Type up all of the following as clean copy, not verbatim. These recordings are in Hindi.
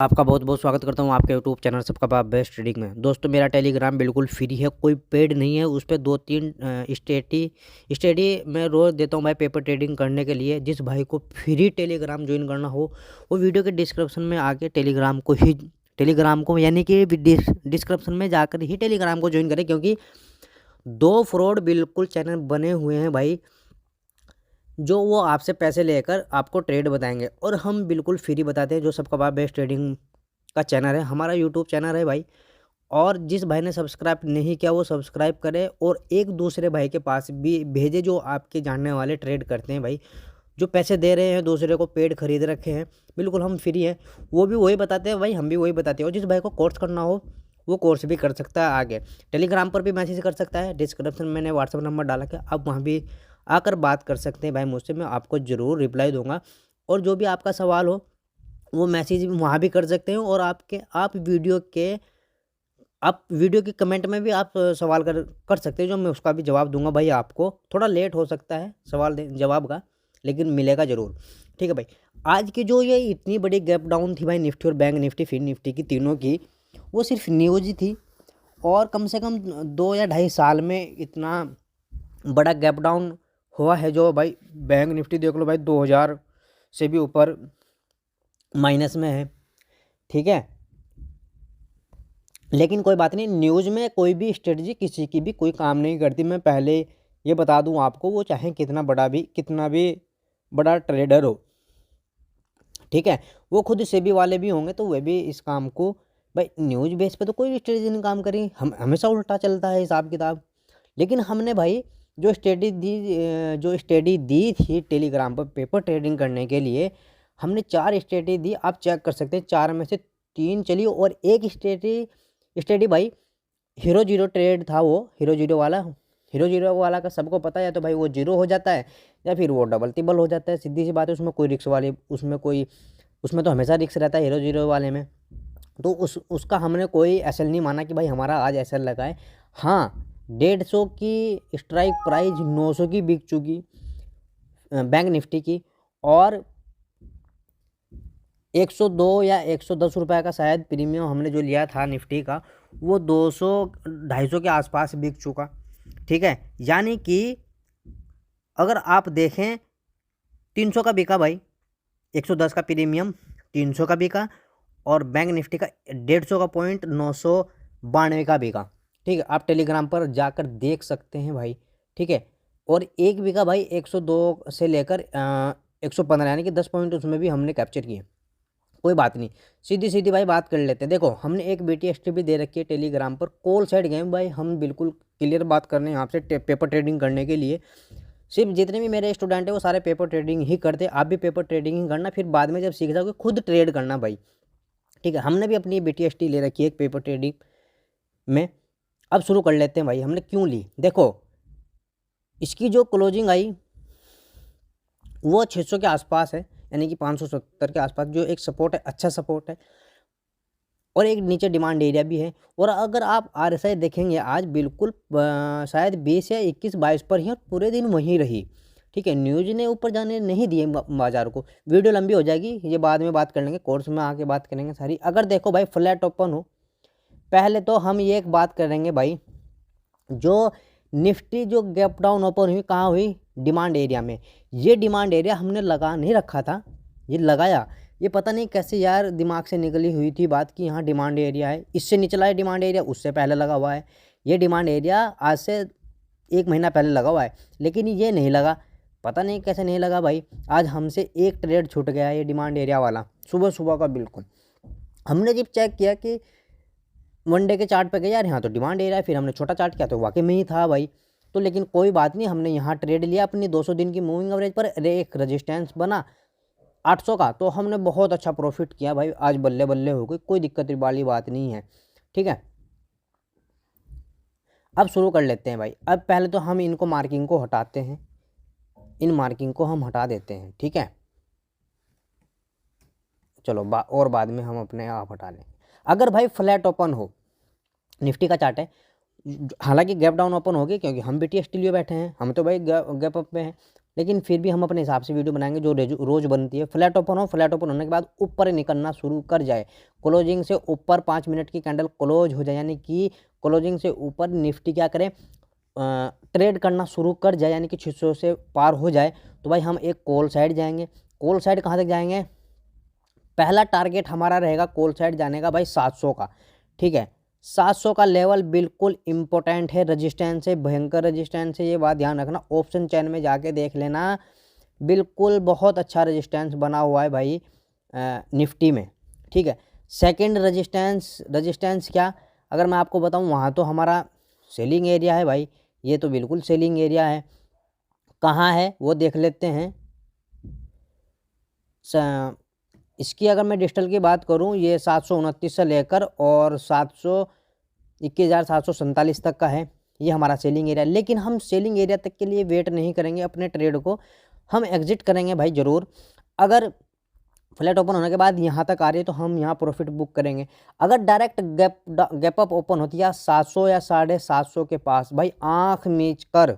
आपका बहुत बहुत स्वागत करता हूँ आपके यूट्यूब चैनल सबका बाप बेस्ट ट्रेडिंग में। दोस्तों मेरा टेलीग्राम बिल्कुल फ्री है, कोई पेड नहीं है। उस पर 2-3 स्टडी मैं रोज़ देता हूँ भाई पेपर ट्रेडिंग करने के लिए। जिस भाई को फ्री टेलीग्राम ज्वाइन करना हो वो वीडियो के डिस्क्रिप्शन में आके टेलीग्राम को यानी कि डिस्क्रिप्शन में जाकर ही टेलीग्राम को ज्वाइन करें, क्योंकि 2 फ्रॉड बिल्कुल चैनल बने हुए हैं भाई, जो वो आपसे पैसे लेकर आपको ट्रेड बताएंगे और हम बिल्कुल फ्री बताते हैं। जो सबका बाप बेस्ट ट्रेडिंग का चैनल है, हमारा यूट्यूब चैनल है भाई। और जिस भाई ने सब्सक्राइब नहीं किया वो सब्सक्राइब करे और एक दूसरे भाई के पास भी भेजे जो आपके जानने वाले ट्रेड करते हैं भाई, जो पैसे दे रहे हैं दूसरे को, पेड खरीद रखे हैं। बिल्कुल हम फ्री हैं, वो भी वही बताते हैं भाई, हम भी वही बताते हैं। और जिस भाई को कोर्स करना हो वो कोर्स भी कर सकता है आगे। टेलीग्राम पर भी मैसेज कर सकता है, डिस्क्रिप्शन में मैंने व्हाट्सअप नंबर डाला के आप वहाँ भी आकर बात कर सकते हैं भाई मुझसे, मैं आपको ज़रूर रिप्लाई दूंगा। और जो भी आपका सवाल हो वो मैसेज वहाँ भी कर सकते हैं। और आप वीडियो के कमेंट में भी आप सवाल कर सकते हैं, जो मैं उसका भी जवाब दूंगा भाई। आपको थोड़ा लेट हो सकता है सवाल जवाब का, लेकिन मिलेगा ज़रूर। ठीक है भाई। आज की जो ये इतनी बड़ी गैप डाउन थी भाई निफ्टी और बैंक निफ्टी फिन निफ्टी की, तीनों की, वो सिर्फ न्यूज़ ही थी। और कम से कम 2 या ढाई साल में इतना बड़ा गैप डाउन हुआ है जो भाई बैंक निफ्टी देख लो भाई 2000 से भी ऊपर माइनस में है। ठीक है, लेकिन कोई बात नहीं, न्यूज़ में कोई भी स्ट्रेटजी किसी की भी कोई काम नहीं करती। मैं पहले ये बता दूं आपको, वो चाहे कितना भी बड़ा ट्रेडर हो, ठीक है, वो खुद सेबी वाले भी होंगे तो वे भी इस काम को भाई न्यूज़ बेस पे तो कोई भी स्ट्रेटजी नहीं काम करी। हम हमेशा उल्टा चलता है हिसाब किताब। लेकिन हमने भाई जो स्टडी दी थी टेलीग्राम पर पेपर ट्रेडिंग करने के लिए, हमने 4 स्टडी दी। आप चेक कर सकते हैं, 4 में से 3 चली और एक स्टडी भाई हीरो जीरो ट्रेड था। वो हीरो जीरो वाला का सबको पता है, तो भाई वो जीरो हो जाता है या फिर वो डबल टिबल हो जाता है, सीधी सी बात है। उसमें कोई रिस्क वाली उसमें तो हमेशा रिस्क रहता है हीरो जीरो वाले में। तो उसका हमने कोई एसएल नहीं माना कि भाई हमारा आज एसएल लगा है। हाँ, 150 की स्ट्राइक प्राइस 900 की बिक चुकी बैंक निफ्टी की, और 102 या 110 रुपये का शायद प्रीमियम हमने जो लिया था निफ्टी का, वो 200-250 के आसपास बिक चुका। ठीक है, यानी कि अगर आप देखें 300 का बिका भाई, 110 का प्रीमियम 300 का बिका, और बैंक निफ्टी का 150 का पॉइंट 992 का बिका। ठीक है, आप टेलीग्राम पर जाकर देख सकते हैं भाई। ठीक है, और एक बिका भाई 102 से लेकर 115, यानी कि 10 पॉइंट उसमें भी हमने कैप्चर किए। कोई बात नहीं, सीधी सीधी भाई बात कर लेते हैं। देखो हमने एक BTST भी दे रखी है टेलीग्राम पर, कॉल साइड गेम भाई। हम बिल्कुल क्लियर बात करने हैं आपसे, पेपर ट्रेडिंग करने के लिए सिर्फ जितने भी मेरे स्टूडेंट हैं वो सारे पेपर ट्रेडिंग ही करते। आप भी पेपर ट्रेडिंग ही करना, फिर बाद में जब सीख जाओगे खुद ट्रेड करना भाई। ठीक है, हमने भी अपनी BTST ले रखी है एक पेपर ट्रेडिंग में। अब शुरू कर लेते हैं भाई, हमने क्यों ली। देखो इसकी जो क्लोजिंग आई वो 600 के आसपास है, यानी कि 570 के आसपास, जो एक सपोर्ट है, अच्छा सपोर्ट है, और एक नीचे डिमांड एरिया भी है। और अगर आप RSI देखेंगे आज बिल्कुल शायद 20 या 21-22 पर ही, और पूरे दिन वहीं रही। ठीक है, न्यूज़ ने ऊपर जाने नहीं दिए बाजार को। वीडियो लंबी हो जाएगी, ये बाद में बात कर लेंगे, कोर्स में आके बात करेंगे सारी। अगर देखो भाई फ्लैट ओपन हो, पहले तो हम ये एक बात करेंगे भाई, जो निफ्टी जो गैप डाउन ओपन हुई कहाँ हुई, डिमांड एरिया में। ये डिमांड एरिया हमने लगा नहीं रखा था, ये लगाया। ये पता नहीं कैसे यार दिमाग से निकली हुई थी बात कि यहाँ डिमांड एरिया है, इससे निचला है डिमांड एरिया, उससे पहले लगा हुआ है। ये डिमांड एरिया आज से 1 महीना पहले लगा हुआ है, लेकिन ये नहीं लगा, पता नहीं कैसे नहीं लगा भाई। आज हमसे एक ट्रेड छूट गया ये डिमांड एरिया वाला, सुबह सुबह का। बिल्कुल हमने जब चेक किया कि वनडे के चार्ट पे गए, यार यहाँ तो डिमांड एरिया है, फिर हमने छोटा चार्ट किया तो वाकई में ही था भाई। तो लेकिन कोई बात नहीं, हमने यहाँ ट्रेड लिया अपनी 200 दिन की मूविंग एवरेज पर, एक रजिस्टेंस बना 800 का, तो हमने बहुत अच्छा प्रॉफिट किया भाई। आज बल्ले बल्ले हो गई, कोई दिक्कत वाली बात नहीं है। ठीक है, अब शुरू कर लेते हैं भाई। अब पहले तो हम इनको मार्किंग को हटाते हैं, इन मार्किंग को हम हटा देते हैं। ठीक है, चलो और बाद में हम अपने आप हटा लें। अगर भाई फ्लैट ओपन हो, निफ्टी का चार्ट है, हालांकि गैप डाउन ओपन होगी क्योंकि हम BTST लिए बैठे हैं, हम तो भाई गैप अप में हैं, लेकिन फिर भी हम अपने हिसाब से वीडियो बनाएंगे जो रोज़ बनती है। फ्लैट ओपन हो, फ्लैट ओपन होने के बाद ऊपर निकलना शुरू कर जाए, क्लोजिंग से ऊपर 5 मिनट की कैंडल क्लोज हो जाए, यानी कि क्लोजिंग से ऊपर निफ्टी क्या करें, ट्रेड करना शुरू कर जाए, यानी कि 600 से पार हो जाए, तो भाई हम एक कॉल साइड जाएंगे। कॉल साइड कहाँ तक जाएंगे, पहला टारगेट हमारा रहेगा कॉल साइड जाने का भाई 700 का, ठीक है। 700 का लेवल बिल्कुल इंपॉर्टेंट है, रेजिस्टेंस है, भयंकर रेजिस्टेंस है, ये बात ध्यान रखना। ऑप्शन चैन में जाके देख लेना, बिल्कुल बहुत अच्छा रेजिस्टेंस बना हुआ है भाई निफ्टी में, ठीक है। सेकंड रेजिस्टेंस क्या, अगर मैं आपको बताऊं, वहाँ तो हमारा सेलिंग एरिया है भाई, ये तो बिल्कुल सेलिंग एरिया है। कहाँ है वो देख लेते हैं। इसकी अगर मैं डिजिटल की बात करूं, ये 729 से लेकर और 21,747 तक का है, ये हमारा सेलिंग एरिया। लेकिन हम सेलिंग एरिया तक के लिए वेट नहीं करेंगे, अपने ट्रेड को हम एग्जिट करेंगे भाई ज़रूर। अगर फ्लैट ओपन होने के बाद यहाँ तक आ रही है तो हम यहाँ प्रॉफिट बुक करेंगे। अगर डायरेक्ट गैप अप ओपन होती है 700 या 750 के पास, भाई आँख मीच कर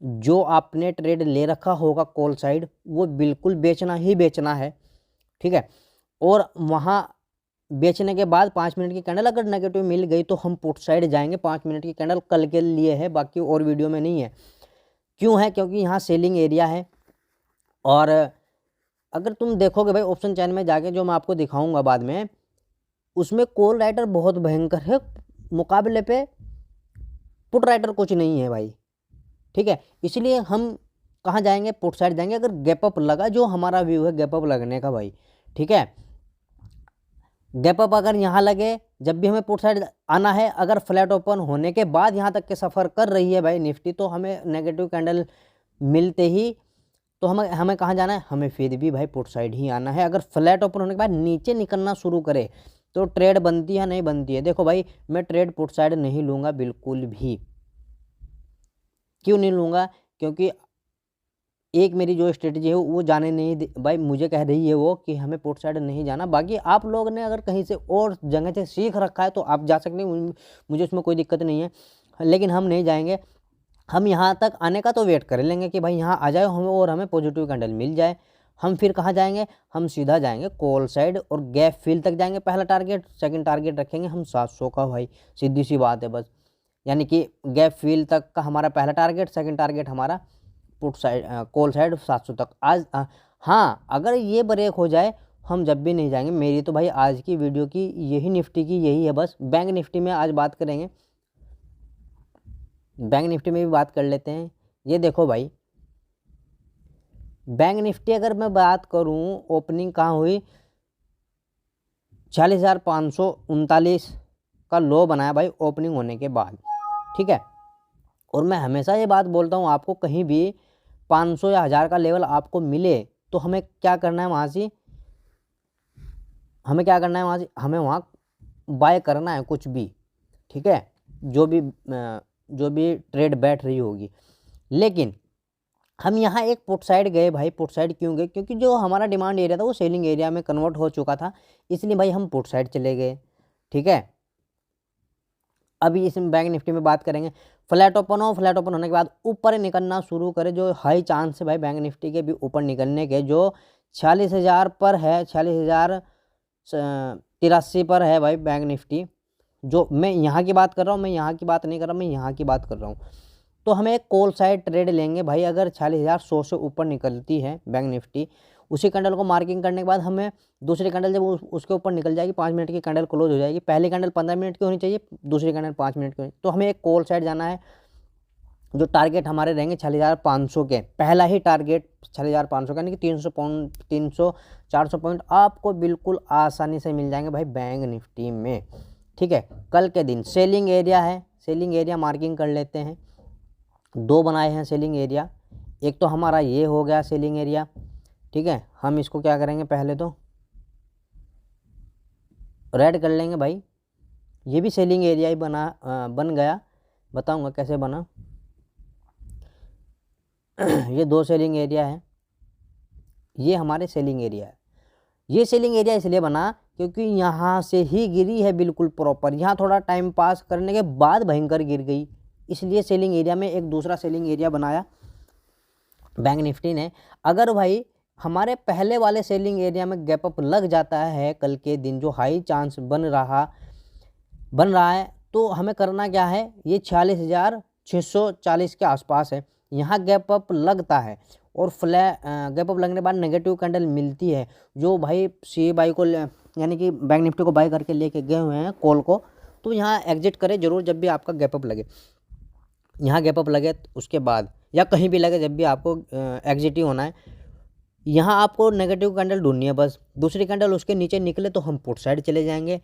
जो आपने ट्रेड ले रखा होगा कॉल साइड, वो बिल्कुल बेचना ही बेचना है, ठीक है। और वहाँ बेचने के बाद 5 मिनट की कैंडल अगर नेगेटिव मिल गई तो हम पुट साइड जाएंगे। 5 मिनट की कैंडल कल के लिए है, बाकी और वीडियो में नहीं है। क्यों है, क्योंकि यहाँ सेलिंग एरिया है। और अगर तुम देखोगे भाई ऑप्शन चैन में जाके, जो मैं आपको दिखाऊंगा बाद में, उसमें कॉल राइटर बहुत भयंकर है, मुकाबले पे पुट राइटर कुछ नहीं है भाई, ठीक है। इसलिए हम कहाँ जाएंगे, पुट साइड जाएंगे। अगर गैप अप लगा, जो हमारा व्यू है गैप अप लगने का भाई, ठीक है, गैप अप अगर यहाँ लगे, जब भी हमें पुट साइड आना है। अगर फ्लैट ओपन होने के बाद यहाँ तक के सफ़र कर रही है भाई निफ्टी, तो हमें नेगेटिव कैंडल मिलते ही तो हमें कहाँ जाना है, हमें फिर भी भाई पुट साइड ही आना है। अगर फ्लैट ओपन होने के बाद नीचे निकलना शुरू करे तो ट्रेड बनती है नहीं बनती है। देखो भाई, मैं ट्रेड पुट साइड नहीं लूँगा बिल्कुल भी। क्यों नहीं लूँगा, क्योंकि एक मेरी जो स्ट्रेटजी है वो जाने नहीं भाई, मुझे कह रही है वो कि हमें पुट साइड नहीं जाना। बाकी आप लोग ने अगर कहीं से और जगह से सीख रखा है तो आप जा सकते हैं, मुझे उसमें कोई दिक्कत नहीं है, लेकिन हम नहीं जाएंगे। हम यहाँ तक आने का तो वेट कर लेंगे कि भाई यहाँ आ जाए हमें और हमें पॉजिटिव कैंडल मिल जाए। हम फिर कहाँ जाएंगे, हम सीधा जाएंगे कॉल साइड और गैप फिल तक जाएंगे। पहला टारगेट, सेकंड टारगेट रखेंगे हम 700 का भाई, सीधी सी बात है बस। यानी कि गैप फिल तक का हमारा पहला टारगेट, सेकंड टारगेट हमारा पुट साइड कॉल साइड 700 तक। आज हाँ, अगर ये ब्रेक हो जाए हम जब भी नहीं जाएंगे। मेरी तो भाई आज की वीडियो की यही, निफ्टी की यही है बस। बैंक निफ्टी में आज बात करेंगे, बैंक निफ्टी में भी बात कर लेते हैं। ये देखो भाई, बैंक निफ्टी अगर मैं बात करूं, ओपनिंग कहाँ हुई, 46,539 का लो बनाया भाई ओपनिंग होने के बाद, ठीक है। और मैं हमेशा ये बात बोलता हूँ आपको, कहीं भी 500 या 1000 का लेवल आपको मिले तो हमें क्या करना है, वहाँ से हमें वहाँ बाय करना है कुछ भी, ठीक है, जो भी ट्रेड बैठ रही होगी। लेकिन हम यहाँ एक पुट साइड गए भाई। पुट साइड क्यों गए, क्योंकि जो हमारा डिमांड एरिया था वो सेलिंग एरिया में कन्वर्ट हो चुका था, इसलिए भाई हम पुट साइड चले गए, ठीक है। अभी इसमें बैंक निफ्टी में बात करेंगे। फ्लैट ओपन हो, फ्लैट ओपन होने के बाद ऊपर निकलना शुरू करे, जो हाई चांस है भाई बैंक निफ्टी के भी ऊपर निकलने के, जो 46,000 पर है, 46,083 पर है भाई बैंक निफ्टी। जो मैं यहाँ की बात कर रहा हूँ, मैं यहाँ की बात नहीं कर रहा, मैं यहाँ की बात कर रहा हूँ। तो हमें एक कॉल साइड ट्रेड लेंगे भाई। अगर 46,100 से ऊपर निकलती है बैंक निफ्टी, उसी कैंडल को मार्किंग करने के बाद हमें दूसरी कैंडल जब उसके ऊपर निकल जाएगी, 5 मिनट की कैंडल क्लोज हो जाएगी। पहली कैंडल 15 मिनट की होनी चाहिए, दूसरी कैंडल 5 मिनट की होनी, तो हमें एक कॉल साइड जाना है। जो टारगेट हमारे रहेंगे 46,500 के, पहला ही टारगेट 46,500 का, यानी कि 300-400 पॉइंट आपको बिल्कुल आसानी से मिल जाएंगे भाई बैंक निफ्टी में, ठीक है। कल के दिन सेलिंग एरिया है, सेलिंग एरिया मार्किंग कर लेते हैं। 2 बनाए हैं सेलिंग एरिया, एक तो हमारा ये हो गया सेलिंग एरिया, ठीक है। हम इसको क्या करेंगे, पहले तो रेड कर लेंगे भाई। ये भी सेलिंग एरिया ही बन गया, बताऊंगा कैसे बना। ये 2 सेलिंग एरिया है, ये हमारे सेलिंग एरिया है। ये सेलिंग एरिया इसलिए बना क्योंकि यहाँ से ही गिरी है बिल्कुल प्रॉपर, यहाँ थोड़ा टाइम पास करने के बाद भयंकर गिर गई, इसलिए सेलिंग एरिया में एक दूसरा सेलिंग एरिया बनाया। बैंक निफ्टी ने। अगर भाई हमारे पहले वाले सेलिंग एरिया में गैप अप लग जाता है कल के दिन, जो हाई चांस बन रहा है, तो हमें करना क्या है, ये 46,640 के आसपास है, यहाँ गैप अप लगता है और गैप अप लगने के बाद नेगेटिव कैंडल मिलती है, जो भाई सी बाई को यानी कि बैंक निफ्टी को बाई करके लेके गए हुए हैं कॉल को, तो यहाँ एग्जिट करें जरूर जब भी आपका गैप अप लगे। यहाँ गैप अप लगे तो उसके बाद, या कहीं भी लगे, जब भी आपको एग्जिट ही होना है, यहाँ आपको नेगेटिव कैंडल ढूंढनी है बस। दूसरी कैंडल उसके नीचे निकले तो हम पुट साइड चले जाएंगे।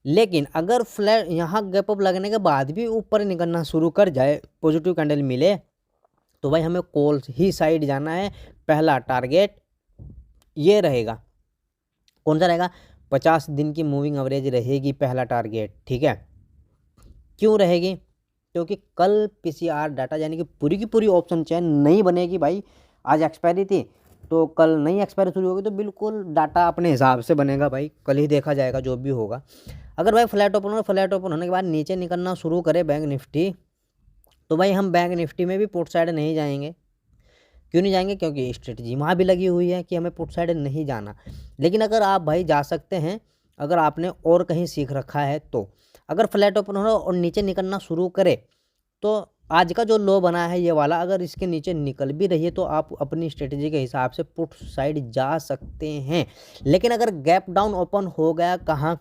लेकिन अगर फ्लैट यहाँ गैप अप लगने के बाद भी ऊपर निकलना शुरू कर जाए, पॉजिटिव कैंडल मिले, तो भाई हमें कॉल ही साइड जाना है। पहला टारगेट ये रहेगा, कौन सा रहेगा, 50 दिन की मूविंग एवरेज रहेगी पहला टारगेट, ठीक है। क्यों रहेगी, क्योंकि कल पीसीआर डाटा यानी कि पूरी की पूरी ऑप्शन चेन नहीं बनेगी भाई। आज एक्सपायरी थी तो कल नई एक्सपायरी शुरू होगी, तो बिल्कुल डाटा अपने हिसाब से बनेगा भाई, कल ही देखा जाएगा जो भी होगा। अगर भाई फ्लैट ओपन होने के बाद नीचे निकलना शुरू करे बैंक निफ्टी, तो भाई हम बैंक निफ्टी में भी पुट साइड नहीं जाएंगे। क्यों नहीं जाएंगे, क्योंकि स्ट्रेटजी वहाँ भी लगी हुई है कि हमें पुट साइड नहीं जाना। लेकिन अगर आप भाई जा सकते हैं, अगर आपने और कहीं सीख रखा है, तो अगर फ्लैट ओपन हो और नीचे निकलना शुरू करे, तो आज का जो लो बना है ये वाला, अगर इसके नीचे निकल भी रही है तो आप अपनी स्ट्रेटजी के हिसाब से पुट साइड जा सकते हैं। लेकिन अगर गैप डाउन ओपन हो गया, कहाँ,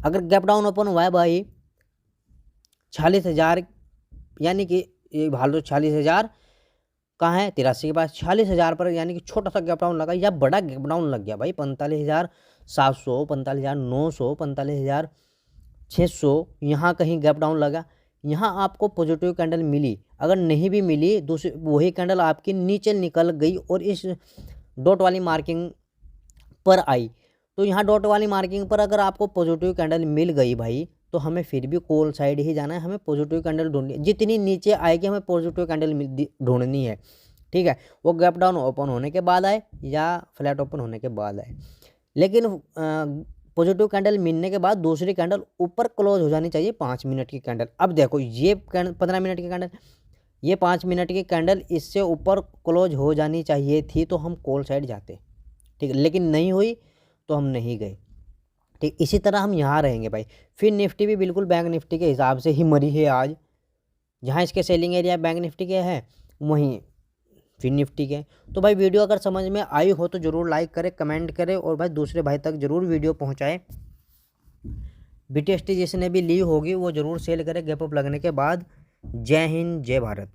अगर गैप डाउन ओपन हुआ है भाई 46,000, यानी कि ये भाल लो 46,000 कहाँ है, 83 के पास, 46,000 पर, यानी कि छोटा सा गैप डाउन लगा या बड़ा गैप डाउन लग गया भाई, 45,700, 45,900, 45,600, यहाँ कहीं गैप डाउन लगा, यहाँ आपको पॉजिटिव कैंडल मिली। अगर नहीं भी मिली, दूसरी वही कैंडल आपकी नीचे निकल गई और इस डॉट वाली मार्किंग पर आई, तो यहाँ डॉट वाली मार्किंग पर अगर आपको पॉजिटिव कैंडल मिल गई भाई, तो हमें फिर भी कॉल साइड ही जाना है, हमें पॉजिटिव कैंडल ढूंढनी है। जितनी नीचे आएगी हमें पॉजिटिव कैंडल ढूंढनी है, ठीक है। वो गैप डाउन ओपन होने के बाद आए या फ्लैट ओपन होने के बाद आए। लेकिन पॉजिटिव कैंडल मिलने के बाद दूसरी कैंडल ऊपर क्लोज हो जानी चाहिए, 5 मिनट की कैंडल। अब देखो ये 15 मिनट की कैंडल, ये 5 मिनट की कैंडल, इससे ऊपर क्लोज हो जानी चाहिए थी, तो हम कॉल साइड जाते, ठीक है। लेकिन नहीं हुई तो हम नहीं गए, ठीक। इसी तरह हम यहाँ रहेंगे भाई। फिर निफ्टी भी बिल्कुल बैंक निफ्टी के हिसाब से ही मरी है आज, जहाँ इसके सेलिंग एरिया बैंक निफ्टी के हैं वहीं फिर निफ्टी के। तो भाई वीडियो अगर समझ में आई हो तो ज़रूर लाइक करें, कमेंट करें और भाई दूसरे भाई तक ज़रूर वीडियो पहुँचाएँ। BTST जिसने भी ली होगी वो ज़रूर सेल करे गैप अप लगने के बाद। जय हिंद, जय भारत।